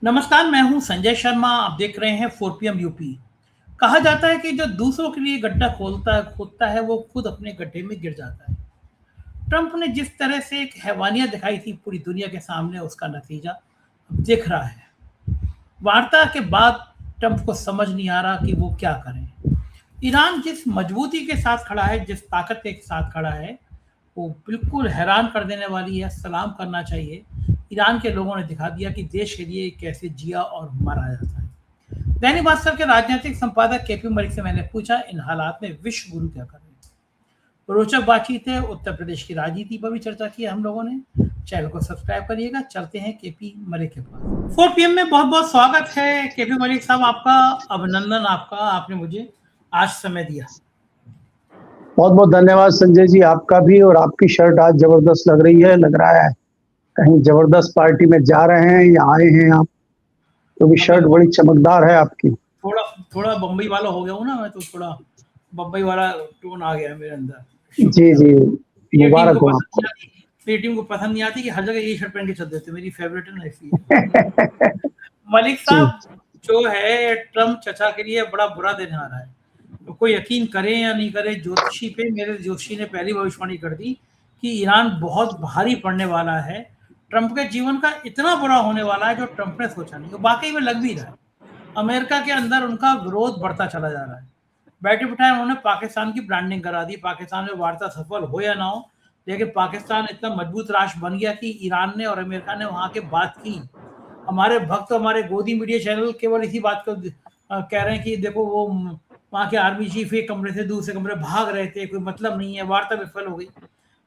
नमस्कार, मैं हूं संजय शर्मा। आप देख रहे हैं 4 PM यूपी। कहा जाता है कि जो दूसरों के लिए गड्ढा खोदता है वो खुद अपने गड्ढे में गिर जाता है। ट्रंप ने जिस तरह से एक हैवानियत दिखाई थी पूरी दुनिया के सामने, उसका नतीजा अब दिख रहा है। वार्ता के बाद ट्रंप को समझ नहीं आ रहा कि वो क्या करें। ईरान जिस मजबूती के साथ खड़ा है, जिस ताकत के साथ खड़ा है, वो बिल्कुल हैरान कर देने वाली है। सलाम करना चाहिए। ईरान के लोगों ने दिखा दिया कि देश के लिए कैसे जिया और मरा जाता है। दैनिक भास्कर के राजनीतिक संपादक केपी मलिक से मैंने पूछा, इन हालात में विश्व गुरु क्या कर रहे हैं। रोचक बातचीत है। उत्तर प्रदेश की राजनीति पर भी चर्चा की है हम लोगों ने। चैनल को सब्सक्राइब करिएगा। चलते हैं केपी मलिक के पास। 4 PM में बहुत बहुत स्वागत है केपी मलिक साहब, आपका अभिनंदन। आपने मुझे आज समय दिया। बहुत बहुत धन्यवाद संजय जी, आपका भी। और आपकी शर्ट आज जबरदस्त लग रही है। लग रहा है कहीं जबरदस्त पार्टी में जा रहे हैं या आए हैं आप, क्योंकि शर्ट बड़ी चमकदार है आपकी। थोड़ा बम्बई वाला हो गया हूँ ना मैं, तो थोड़ा बम्बई वाला टोन आ गया है मेरे अंदर। जी जी, मुबारक हो आपको। मेरी टीम को पसंद नहीं आती कि हर जगह यही शर्ट पहन के चल देते, मेरी फेवरेट है ना, इसलिए। मलिक साहब, जो है ट्रम्प चचा के लिए बड़ा बुरा दिन आ रहा है। तो कोई यकीन करे या नहीं करे, ज्योतिषी पे मेरे ज्योतिषी ने पहली भविष्यवाणी कर दी कि ईरान बहुत भारी पड़ने वाला है। ट्रंप के जीवन का इतना बुरा होने वाला है जो ट्रंप ने सोचा नहीं। वाकई में लग भी रहा है। अमेरिका के अंदर उनका विरोध बढ़ता चला जा रहा है। बैठे बिठाए उन्होंने पाकिस्तान की ब्रांडिंग करा दी। पाकिस्तान में वार्ता सफल हो या ना हो, लेकिन पाकिस्तान इतना मजबूत राष्ट्र बन गया कि ईरान ने और अमेरिका ने वहां के बात की। हमारे भक्त, हमारे गोदी मीडिया चैनल केवल इसी बात को कह रहे हैं कि देखो, वो वहां के आर्मी चीफ एक कमरे से दूसरे कमरे भाग रहे थे, कोई मतलब नहीं है, वार्ता विफल हो गई।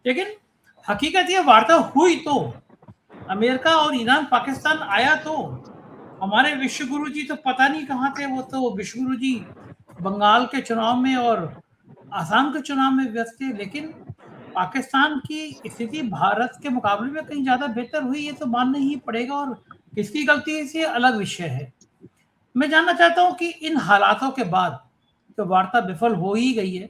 लेकिन हकीकत ये, वार्ता हुई तो अमेरिका और ईरान पाकिस्तान आया तो हमारे विश्व गुरु जी तो पता नहीं कहाँ थे। वो तो विश्व गुरु जी बंगाल के चुनाव में और आसाम के चुनाव में व्यस्त थे। लेकिन पाकिस्तान की स्थिति भारत के मुकाबले में कहीं ज्यादा बेहतर हुई, ये तो मानना ही पड़ेगा। और किसकी गलती है, इसे अलग विषय है। मैं जानना चाहता हूँ कि इन हालातों के बाद तो वार्ता विफल हो ही गई है,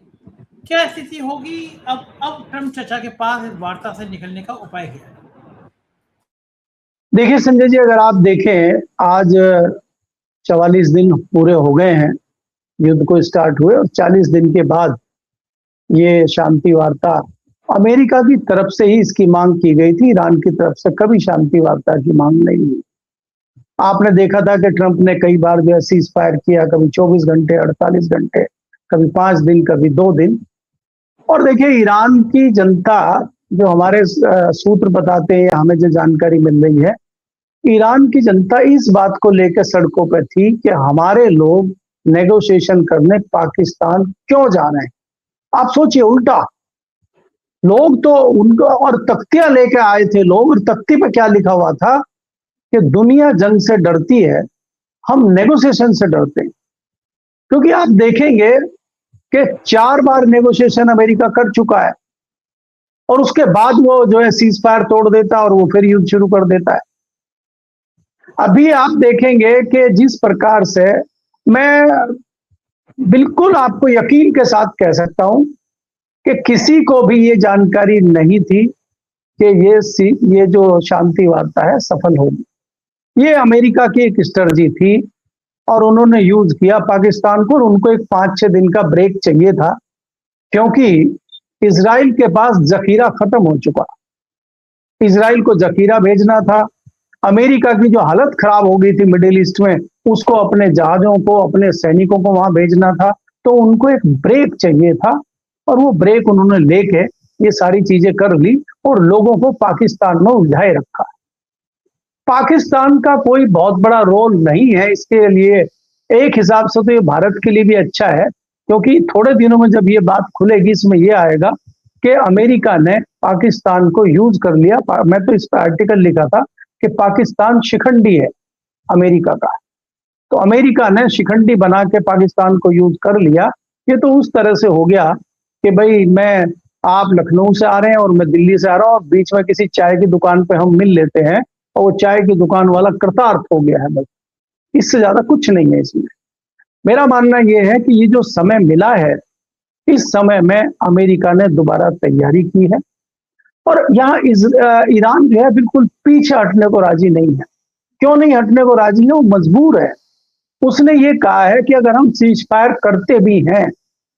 क्या स्थिति होगी अब ट्रंप चचा के पास इस वार्ता से निकलने का उपाय क्या है? देखिए संजय जी, अगर आप देखें, आज 44 दिन पूरे हो गए हैं युद्ध को स्टार्ट हुए, और 40 दिन के बाद ये शांति वार्ता अमेरिका की तरफ से ही इसकी मांग की गई थी। ईरान की तरफ से कभी शांति वार्ता की मांग नहीं हुई। आपने देखा था कि ट्रंप ने कई बार जो है सीज फायर किया, कभी 24 घंटे, 48 घंटे, कभी 5 दिन, कभी 2 दिन। और देखिए, ईरान की जनता, जो हमारे सूत्र बताते हैं, हमें जो जानकारी मिल रही है, ईरान की जनता इस बात को लेकर सड़कों पर थी कि हमारे लोग नेगोशिएशन करने पाकिस्तान क्यों जा रहे हैं। आप सोचिए, उल्टा लोग तो उनको और तख्तियां लेके आए थे लोग, और तख्ती पे क्या लिखा हुआ था कि दुनिया जंग से डरती है, हम नेगोशिएशन से डरते हैं। क्योंकि आप देखेंगे कि 4 बार नेगोशिएशन अमेरिका कर चुका है, और उसके बाद वो जो है सीज फायर तोड़ देता है और वो फिर युद्ध शुरू कर देता है। अभी आप देखेंगे कि जिस प्रकार से, मैं बिल्कुल आपको यकीन के साथ कह सकता हूं कि किसी को भी ये जानकारी नहीं थी कि ये जो शांति वार्ता है सफल होगी। ये अमेरिका की एक स्ट्रेटजी थी, और उन्होंने यूज किया पाकिस्तान को। और उनको एक 5-6 दिन का ब्रेक चाहिए था, क्योंकि इजराइल के पास जखीरा खत्म हो चुका। इजराइल को जखीरा भेजना था। अमेरिका की जो हालत खराब हो गई थी मिडिल ईस्ट में, उसको अपने जहाजों को, अपने सैनिकों को वहां भेजना था। तो उनको एक ब्रेक चाहिए था, और वो ब्रेक उन्होंने लेके ये सारी चीजें कर ली और लोगों को पाकिस्तान में उलझाए रखा। पाकिस्तान का कोई बहुत बड़ा रोल नहीं है इसके लिए। एक हिसाब से तो ये भारत के लिए भी अच्छा है, क्योंकि थोड़े दिनों में जब ये बात खुलेगी, इसमें ये आएगा कि अमेरिका ने पाकिस्तान को यूज कर लिया। मैं तो इस पर आर्टिकल लिखा था कि पाकिस्तान शिखंडी है अमेरिका का। तो अमेरिका ने शिखंडी बना के पाकिस्तान को यूज कर लिया। ये तो उस तरह से हो गया कि भाई, आप लखनऊ से आ रहे हैं और मैं दिल्ली से आ रहा हूँ, और बीच में किसी चाय की दुकान पे हम मिल लेते हैं, और वो चाय की दुकान वाला कृतार्थ हो गया है। बस इससे ज्यादा कुछ नहीं है इसमें। मेरा मानना यह है कि ये जो समय मिला है, इस समय में अमेरिका ने दोबारा तैयारी की है, और यहाँ ईरान जो है बिल्कुल पीछे हटने को राजी नहीं है। क्यों नहीं हटने को राजी है? वो मजबूर है। उसने ये कहा है कि अगर हम सीज फायर करते भी हैं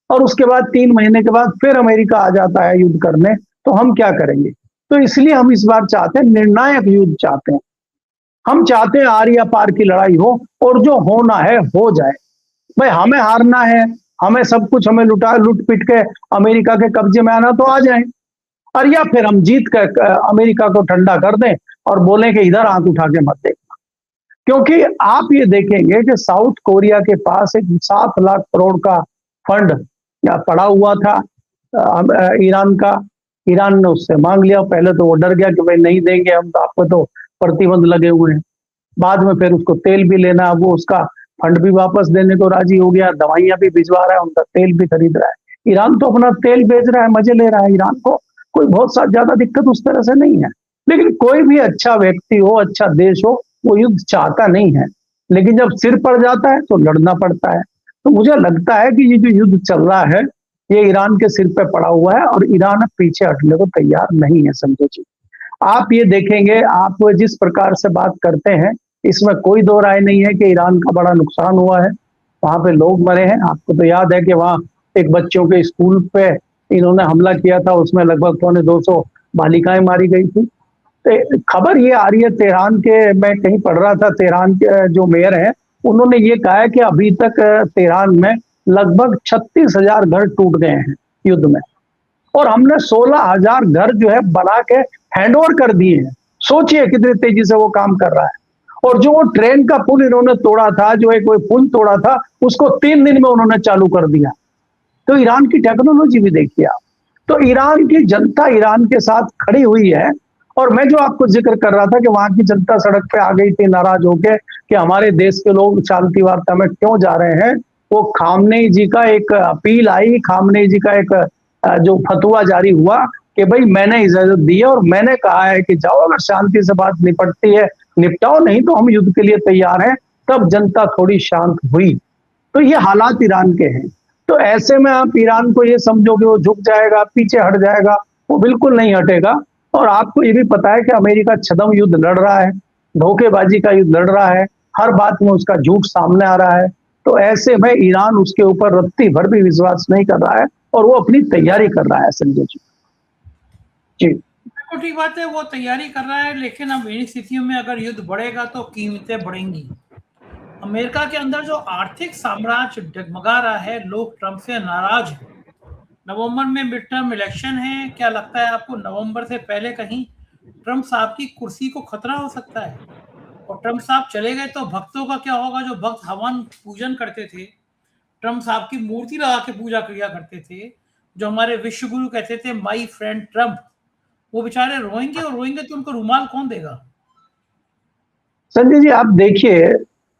और उसके बाद 3 महीने के बाद फिर अमेरिका आ जाता है युद्ध करने, तो हम क्या करेंगे? तो इसलिए हम इस बार चाहते हैं, निर्णायक युद्ध चाहते हैं। हम चाहते हैं आर पार की लड़ाई हो और जो होना है हो जाए। भाई हमें हारना है, हमें सब कुछ हमें लूट पिट के अमेरिका के कब्जे में आना, तो आ जाए। और या फिर हम जीत कर अमेरिका को ठंडा कर दें और बोलें कि इधर आंख उठा के मत देख। क्योंकि आप ये देखेंगे कि साउथ कोरिया के पास एक 7 लाख करोड़ का फंड पड़ा हुआ था ईरान का। ईरान ने उससे मांग लिया। पहले तो वो डर गया कि भाई नहीं देंगे हम, तो आपको तो प्रतिबंध लगे हुए हैं। बाद में फिर उसको तेल भी लेना, वो उसका फंड भी वापस देने को राजी हो गया, दवाइयां भी भिजवा रहा है, उनका तेल भी खरीद रहा है। ईरान तो अपना तेल बेच रहा है, मजे ले रहा है। ईरान को कोई बहुत ज्यादा दिक्कत उस तरह से नहीं है। लेकिन कोई भी अच्छा व्यक्ति हो, अच्छा देश हो, वो युद्ध चाहता नहीं है। लेकिन जब सिर पड़ जाता है तो लड़ना पड़ता है। तो मुझे लगता है कि ये जो युद्ध चल रहा है ये ईरान के सिर पे पड़ा हुआ है और ईरान पीछे हटने को तैयार नहीं है। संजय जी, आप ये देखेंगे, आप जिस प्रकार से बात करते हैं इसमें कोई दो राय नहीं है कि ईरान का बड़ा नुकसान हुआ है। वहां पे लोग मरे हैं। आपको तो याद है कि वहां एक बच्चों के स्कूल पे इन्होंने हमला किया था, उसमें लगभग 250 बालिकाएं मारी गई थी। खबर ये आ रही है तेहरान के, मैं कहीं पढ़ रहा था, तेहरान के जो मेयर हैं उन्होंने ये कहा है कि अभी तक तेहरान में लगभग 36,000 घर टूट गए हैं युद्ध में, और हमने 16,000 घर जो है बना के हैंडओवर कर दिए हैं। सोचिए कितनी तेजी से वो काम कर रहा है। और जो वो ट्रेन का पुल इन्होंने तोड़ा था, जो एक कोई पुल तोड़ा था, उसको 3 दिन में उन्होंने चालू कर दिया। तो ईरान की टेक्नोलॉजी भी देखिए आप। तो ईरान की जनता ईरान के साथ खड़ी हुई है। और मैं जो आपको जिक्र कर रहा था कि वहां की जनता सड़क पे आ गई थी नाराज होकर कि हमारे देश के लोग शांति वार्ता में क्यों जा रहे हैं, वो खामनेई जी का एक अपील आई, खामनेई जी का एक जो फतवा जारी हुआ कि भाई मैंने इजाजत दी है और मैंने कहा है कि जाओ, अगर शांति से बात निपटती है निपटाओ, नहीं तो हम युद्ध के लिए तैयार हैं। तब जनता थोड़ी शांत हुई। तो ये हालात ईरान के हैं। तो ऐसे में आप ईरान को ये समझो कि वो झुक जाएगा, पीछे हट जाएगा, वो बिल्कुल नहीं हटेगा। और आपको ये भी पता है कि अमेरिका छद्म युद्ध लड़ रहा है, धोखेबाजी का युद्ध लड़ रहा है, हर बात में उसका झूठ सामने आ रहा है। तो ऐसे में ईरान उसके ऊपर रत्ती भर भी विश्वास नहीं कर रहा है और वो अपनी तैयारी कर रहा है। संजय जी, जी तो ठीक बात है, वो तैयारी कर रहा है, लेकिन अब इन स्थितियों में अगर युद्ध बढ़ेगा तो कीमतें बढ़ेंगी। अमेरिका के अंदर जो आर्थिक साम्राज्य डगमगा रहा है, लोग ट्रंप से नाराज हैं। नवंबर में मिड टर्म इलेक्शन है, क्या लगता है आपको नवंबर से पहले कहीं ट्रंप साहब की कुर्सी को खतरा हो सकता है? और ट्रंप साहब चले गए तो भक्तों का क्या होगा, जो भक्त हवन पूजन करते थे, ट्रंप साहब की मूर्ति लगा के पूजा किया करते थे, जो हमारे विश्व गुरु कहते थे माय फ्रेंड ट्रंप, वो बेचारे रोएंगे, और रोएंगे तो उनको रुमाल कौन देगा? संजय जी, आप देखिए,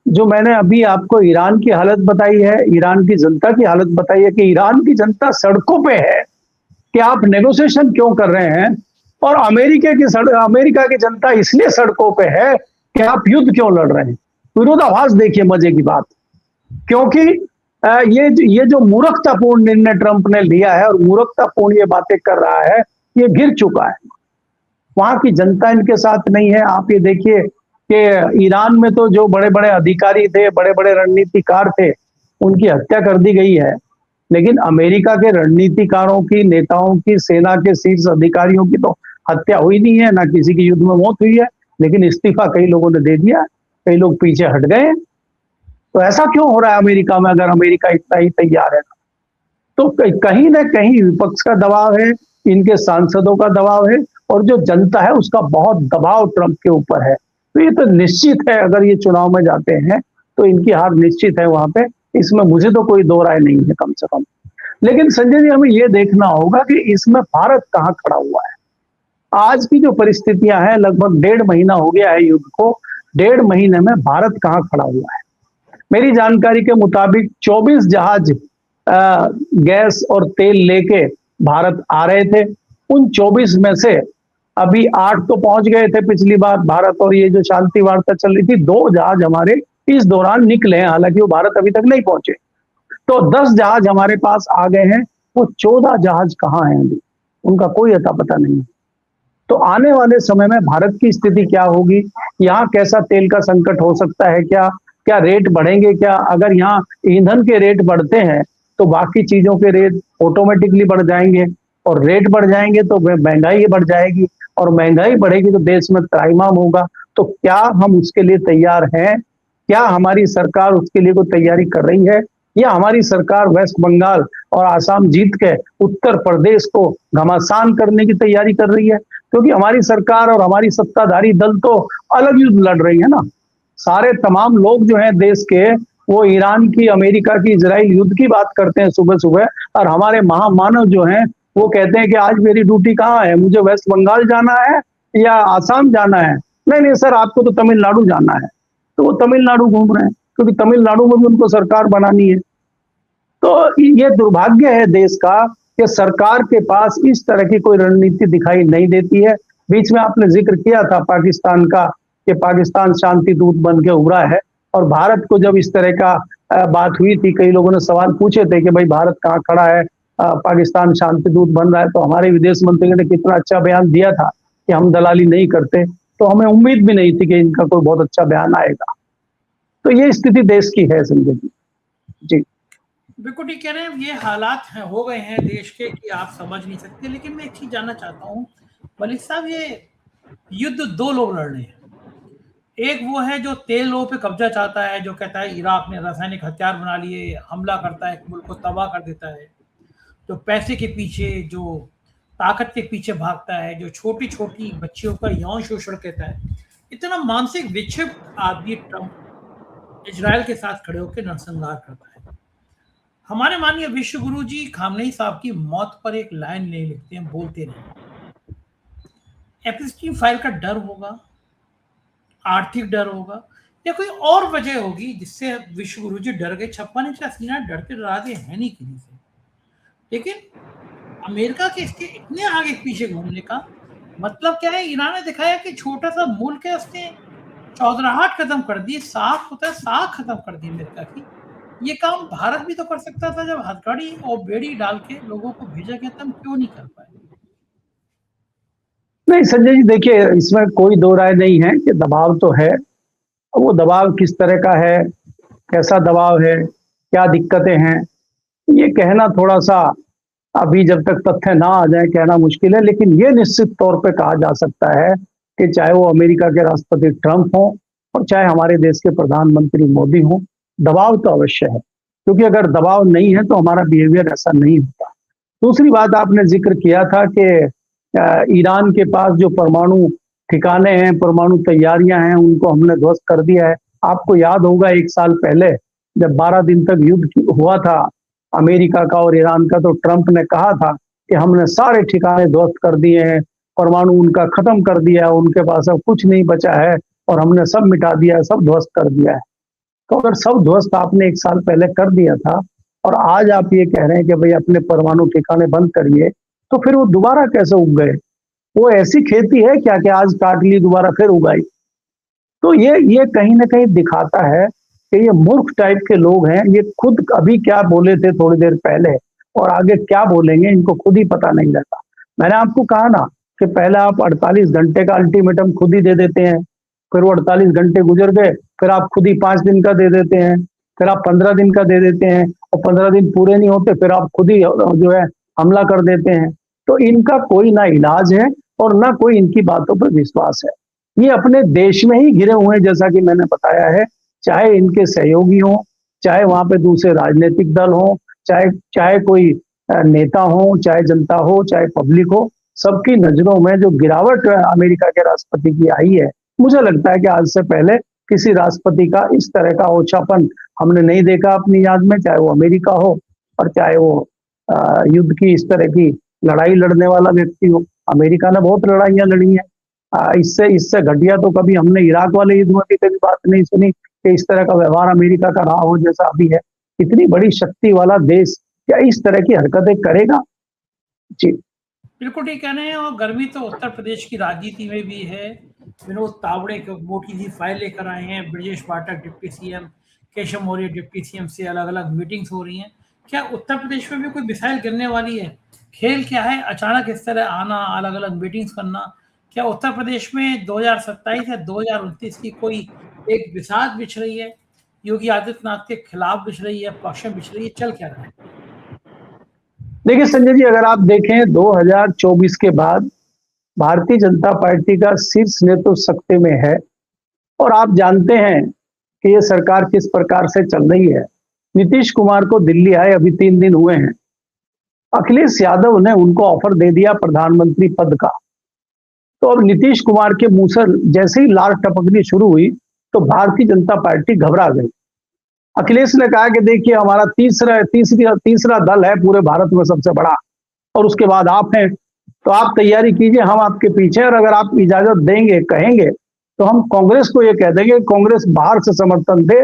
जो मैंने अभी आपको ईरान की हालत बताई है, ईरान की जनता की हालत बताई है कि ईरान की जनता सड़कों पे है कि आप नेगोशिएशन क्यों कर रहे हैं, और अमेरिका की जनता इसलिए सड़कों पे है कि आप युद्ध क्यों लड़ रहे हैं। विरोधाभास देखिए, मजे की बात। क्योंकि ये जो मूर्खतापूर्ण निर्णय ट्रंप ने लिया है और मूर्खतापूर्ण ये बातें कर रहा है, ये गिर चुका है। वहां की जनता इनके साथ नहीं है। आप ये देखिए कि ईरान में तो जो बड़े बड़े अधिकारी थे, बड़े बड़े रणनीतिकार थे, उनकी हत्या कर दी गई है। लेकिन अमेरिका के रणनीतिकारों की, नेताओं की, सेना के शीर्ष अधिकारियों की तो हत्या हुई नहीं है, ना किसी की युद्ध में मौत हुई है। लेकिन इस्तीफा कई लोगों ने दे दिया, कई लोग पीछे हट गए। तो ऐसा क्यों हो रहा है अमेरिका में, अगर अमेरिका इतना ही तैयार है? तो कहीं ना कहीं विपक्ष का दबाव है, इनके सांसदों का दबाव है, और जो जनता है उसका बहुत दबाव ट्रंप के ऊपर है। तो ये तो निश्चित है, अगर ये चुनाव में जाते हैं तो इनकी हार निश्चित है वहां पे। इसमें मुझे तो कोई दो राय नहीं है, कम से कम। लेकिन संजय जी, हमें ये देखना होगा कि इसमें भारत कहाँ खड़ा हुआ है। आज की जो परिस्थितियां हैं, लगभग 1.5 महीना हो गया है युद्ध को, 1.5 महीने में भारत कहाँ खड़ा हुआ है? मेरी जानकारी के मुताबिक 24 जहाज गैस और तेल लेके भारत आ रहे थे। उन 24 में से अभी 8 तो पहुंच गए थे पिछली बार भारत, और ये जो शांति वार्ता चल रही थी, 2 जहाज हमारे इस दौरान निकले हैं, हालांकि वो भारत अभी तक नहीं पहुंचे। तो 10 जहाज हमारे पास आ गए हैं। वो 14 जहाज कहाँ हैं अभी, उनका कोई अता पता नहीं। तो आने वाले समय में भारत की स्थिति क्या होगी, यहाँ कैसा तेल का संकट हो सकता है, क्या क्या रेट बढ़ेंगे, क्या अगर यहाँ ईंधन के रेट बढ़ते हैं तो बाकी चीजों के रेट ऑटोमेटिकली बढ़ जाएंगे, और रेट बढ़ जाएंगे तो महंगाई बढ़ जाएगी, और महंगाई बढ़ेगी तो देश में त्राहिमाम होगा। तो क्या हम उसके लिए तैयार हैं? क्या हमारी सरकार उसके लिए कोई तैयारी कर रही है, या हमारी सरकार वेस्ट बंगाल और आसाम जीत के उत्तर प्रदेश को घमासान करने की तैयारी कर रही है? क्योंकि हमारी सरकार और हमारी सत्ताधारी दल तो अलग युद्ध लड़ रही है ना। सारे तमाम लोग जो हैं देश के, वो ईरान की, अमेरिका की, इजराइल युद्ध की बात करते हैं सुबह सुबह, और हमारे महामानव जो हैं वो कहते हैं कि आज मेरी ड्यूटी कहाँ है, मुझे वेस्ट बंगाल जाना है या आसाम जाना है? नहीं नहीं सर, आपको तो तमिलनाडु जाना है। तो वो तमिलनाडु घूम रहे हैं, क्योंकि तमिलनाडु में भी उनको सरकार बनानी है। तो ये दुर्भाग्य है देश का कि सरकार के पास इस तरह की कोई रणनीति दिखाई नहीं देती है। बीच में आपने जिक्र किया था पाकिस्तान का, कि पाकिस्तान शांति दूत बन के उभरा है, और भारत को जब इस तरह का बात हुई थी, कई लोगों ने सवाल पूछे थे कि भाई भारत कहाँ खड़ा है, पाकिस्तान शांति दूत बन रहा है, तो हमारे विदेश मंत्री ने कितना अच्छा बयान दिया था कि हम दलाली नहीं करते। तो हमें उम्मीद भी नहीं थी कि इनका कोई बहुत अच्छा बयान आएगा। तो ये स्थिति देश की है संजय जी। जी बिल्कुल ठीक कह रहे हैं। ये हालात हैं, हो गए हैं देश के कि आप समझ नहीं सकते। लेकिन मैं एक चीज जानना चाहता हूँ मलिक साहब, ये युद्ध दो लोग लड़ रहे हैं। एक वो है जो तेलों पे कब्जा चाहता है, जो कहता है इराक ने रासायनिक हथियार बना लिए, हमला करता है, मुल्क को तबाह कर देता है। जो पैसे के पीछे, जो ताकत के पीछे भागता है, जो छोटी छोटी बच्चियों का यौन शोषण कहता है। इतना मानसिक विक्षिप्त आदमी ट्रंप इजराइल के साथ खड़े होकर नरसंहार करता है। हमारे माननीय विश्व गुरु जी खामनेई साहब की मौत पर एक लाइन नहीं लिखते हैं, बोलते नहीं। एपस्टीन फाइल का डर होगा, आर्थिक डर होगा, या कोई और वजह होगी जिससे विश्व गुरु जी डर गए। छप्पन इंच का सीना डरते डराते है नहीं किसी से। लेकिन अमेरिका के इसके इतने आगे पीछे घूमने का मतलब क्या है? ईरान ने दिखाया कि छोटा सा मुल्क है, उसने चौधराहट खत्म कर दी, साख होता है साख खत्म कर दी अमेरिका की। ये काम भारत भी तो कर सकता था। जब हथकड़ी और बेड़ी डाल के लोगों को भेजा गया था, हम क्यों नहीं कर पाए? नहीं संजय जी, देखिए इसमें कोई दो राय नहीं है कि दबाव तो है। वो दबाव किस तरह का है, कैसा दबाव है, क्या दिक्कतें हैं, ये कहना थोड़ा सा, अभी जब तक तथ्य ना आ जाए कहना मुश्किल है। लेकिन ये निश्चित तौर पे कहा जा सकता है कि चाहे वो अमेरिका के राष्ट्रपति ट्रंप हो और चाहे हमारे देश के प्रधानमंत्री मोदी हो, दबाव तो अवश्य है। क्योंकि अगर दबाव नहीं है तो हमारा बिहेवियर ऐसा नहीं होता। दूसरी बात आपने जिक्र किया था कि ईरान के पास जो परमाणु ठिकाने हैं, परमाणु तैयारियां हैं, उनको हमने ध्वस्त कर दिया है। आपको याद होगा 1 साल पहले जब 12 दिन तक युद्ध हुआ था अमेरिका का और ईरान का, तो ट्रंप ने कहा था कि हमने सारे ठिकाने ध्वस्त कर दिए हैं, परमाणु उनका खत्म कर दिया है, उनके पास अब कुछ नहीं बचा है और हमने सब मिटा दिया है, सब ध्वस्त कर दिया है। तो अगर सब ध्वस्त आपने 1 साल पहले कर दिया था और आज आप ये कह रहे हैं कि भाई अपने परमाणु ठिकाने बंद करिए, तो फिर वो दोबारा कैसे उग गए? वो ऐसी खेती है क्या कि आज काट ली दोबारा फिर उगाई? तो ये कहीं ना कहीं दिखाता है कि ये मूर्ख टाइप के लोग हैं। ये खुद अभी क्या बोले थे थोड़ी देर पहले और आगे क्या बोलेंगे इनको खुद ही पता नहीं रहता। मैंने आपको कहा ना कि पहले आप 48 घंटे का अल्टीमेटम खुद ही दे देते हैं, फिर वो 48 घंटे गुजर गए, फिर आप खुद ही 5 दिन का दे देते हैं, फिर आप 15 दिन का दे देते हैं, और 15 दिन पूरे नहीं होते फिर आप खुद ही जो है हमला कर देते हैं। तो इनका कोई ना इलाज है और ना कोई इनकी बातों पर विश्वास है। ये अपने देश में ही घिरे हुए हैं, जैसा कि मैंने बताया है। चाहे इनके सहयोगी हों, चाहे वहां पे दूसरे राजनीतिक दल हों, चाहे चाहे कोई नेता हो, चाहे जनता हो, चाहे पब्लिक हो, सबकी नजरों में जो गिरावट अमेरिका के राष्ट्रपति की आई है, मुझे लगता है कि आज से पहले किसी राष्ट्रपति का इस तरह का ओछापन हमने नहीं देखा अपनी याद में, चाहे वो अमेरिका हो और चाहे वो युद्ध की इस तरह की लड़ाई लड़ने वाला व्यक्ति हो। अमेरिका ने बहुत लड़ाइयां लड़ी हैं, इससे इससे घटिया तो कभी हमने इराक वाले युद्ध में भी कभी बात नहीं सुनी कि इस तरह का व्यवहार अमेरिका का रहा हो जैसा अभी है। इतनी बड़ी शक्ति वाला देश क्या इस तरह की हरकतें करेगा? जी बिल्कुल ठीक कह रहे हैं। और गर्मी तो उत्तर प्रदेश की राजनीति में भी है। विनोद तावड़े को मोटी सी फाइल लेकर आए हैं, Brajesh Pathak deputy CM, Keshav Maurya deputy CM से अलग अलग मीटिंग्स हो रही हैं। क्या उत्तर प्रदेश में भी कोई मिसाइल गिरने वाली है? खेल क्या है? अचानक इस तरह आना, अलग अलग मीटिंग्स करना, क्या उत्तर प्रदेश में 2027 या 2029 की कोई एक बिसात बिछ रही है? योगी आदित्यनाथ के खिलाफ बिछ रही है, पक्ष में बिछ रही है, चल क्या रहा है? देखिए संजय जी, अगर आप देखें 2024 के बाद भारतीय जनता पार्टी का शीर्ष नेतृत्व सत्ता में है और आप जानते हैं कि ये सरकार किस प्रकार से चल रही है। नीतीश कुमार को दिल्ली आए अभी 3 दिन हुए हैं, अखिलेश यादव ने उनको ऑफर दे दिया प्रधानमंत्री पद का। तो अब नीतीश कुमार के मुंह से जैसे ही लार टपकनी शुरू हुई तो भारतीय जनता पार्टी घबरा गई। अखिलेश ने कहा कि देखिए हमारा तीसरा दल है पूरे भारत में सबसे बड़ा, और उसके बाद आप हैं, तो आप तैयारी कीजिए, हम आपके पीछे, और अगर आप इजाजत देंगे कहेंगे तो हम कांग्रेस को ये कह देंगे, कांग्रेस बाहर से समर्थन दे,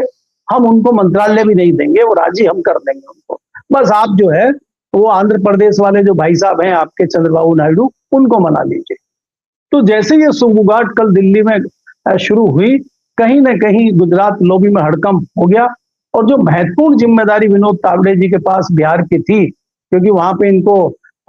हम उनको मंत्रालय भी नहीं देंगे, वो राजी हम कर देंगे उनको, बस आप जो है वो आंध्र प्रदेश वाले जो भाई साहब हैं आपके चंद्रबाबू नायडू, उनको मना लीजिए। तो जैसे ये सुगबुगाहट कल दिल्ली में शुरू हुई, कहीं ना कहीं गुजरात लॉबी में हड़कंप हो गया, और जो महत्वपूर्ण जिम्मेदारी विनोद तावड़े जी के पास बिहार की थी, क्योंकि वहां पे इनको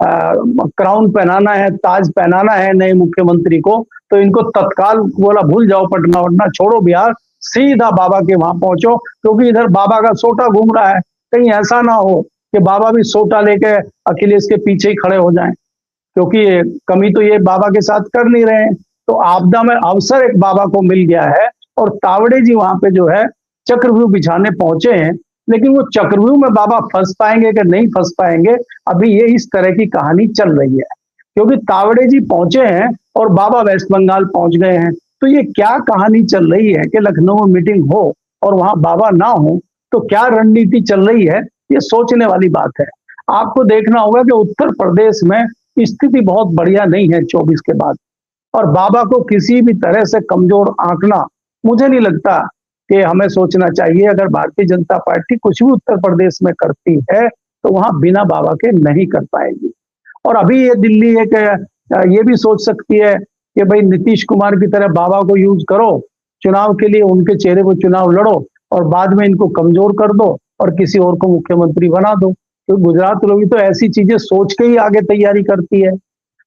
क्राउन पहनाना है, ताज पहनाना है नए मुख्यमंत्री को, तो इनको तत्काल बोला भूल जाओ पटना वटना, छोड़ो बिहार, सीधा बाबा के वहां पहुंचो, क्योंकि इधर बाबा का सोटा घूम रहा है, कहीं ऐसा ना हो कि बाबा भी सोटा लेके अखिलेश के पीछे ही खड़े हो जाएं, क्योंकि कमी तो ये बाबा के साथ कर नहीं रहे हैं। तो आपदा में अवसर एक बाबा को मिल गया है, और तावड़े जी वहां पे जो है चक्रव्यूह बिछाने पहुंचे हैं, लेकिन वो चक्रव्यूह में बाबा फंस पाएंगे कि नहीं फंस पाएंगे, अभी ये इस तरह की कहानी चल रही है, क्योंकि तावड़े जी पहुंचे हैं और बाबा वेस्ट बंगाल पहुंच गए हैं। तो ये क्या कहानी चल रही है कि लखनऊ में मीटिंग हो और वहां बाबा ना हो, तो क्या रणनीति चल रही है, ये सोचने वाली बात है। आपको देखना होगा कि उत्तर प्रदेश में स्थिति बहुत बढ़िया नहीं है 24 के बाद, और बाबा को किसी भी तरह से कमजोर आंकना मुझे नहीं लगता कि हमें सोचना चाहिए। अगर भारतीय जनता पार्टी कुछ भी उत्तर प्रदेश में करती है तो वहां बिना बाबा के नहीं कर पाएगी। और अभी ये दिल्ली एक ये भी सोच सकती है कि भाई नीतीश कुमार की तरह बाबा को यूज करो चुनाव के लिए, उनके चेहरे पर चुनाव लड़ो और बाद में इनको कमजोर कर दो और किसी और को मुख्यमंत्री बना दो। तो गुजरात लोग तो ऐसी चीजें सोच के ही आगे तैयारी करती है।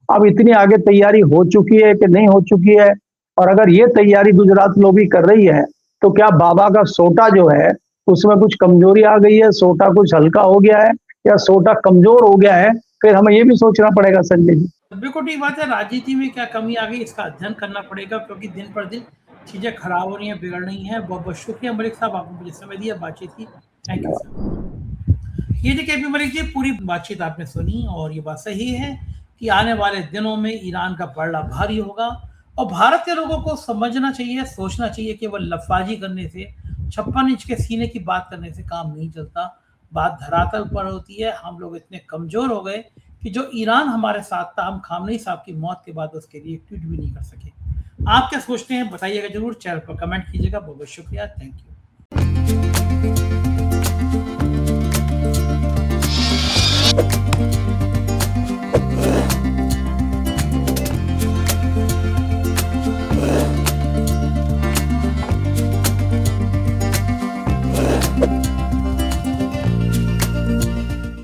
अब इतनी आगे तैयारी हो चुकी है कि नहीं हो चुकी है, और अगर ये तैयारी गुजरात लोग भी कर रही है तो क्या बाबा का सोटा जो है उसमें कुछ कमजोरी आ गई है, सोटा कुछ हल्का हो गया है, या सोटा कमजोर हो गया है, फिर हमें ये भी सोचना पड़ेगा संजय जी। बिल्कुल ठीक बात है, राजनीति में क्या कमी आ गई इसका अध्ययन करना पड़ेगा, क्योंकि दिन पर दिन चीजें खराब हो रही हैं, बिगड़ रही हैं। बहुत बहुत शुक्रिया मलिक साहब, आपने मुझे समय दिया, बातचीत की, थैंक यू सर। ये जी केपी मलिक जी, पूरी बातचीत आपने सुनी और ये बात सही है कि आने वाले दिनों में ईरान का पलड़ा भारी होगा, और भारत के लोगों को समझना चाहिए, सोचना चाहिए कि वह लफाजी करने से, 56 इंच के सीने की बात करने से काम नहीं चलता। बात धरातल पर होती है। हम लोग इतने कमजोर हो गए कि जो ईरान हमारे साथ था, हम खामनेई साहब की मौत के बाद उसके लिए ट्वीट भी नहीं कर सके। आप क्या सोचते हैं बताइएगा जरूर, चैनल पर कमेंट कीजिएगा। बहुत बहुत शुक्रिया, थैंक यू।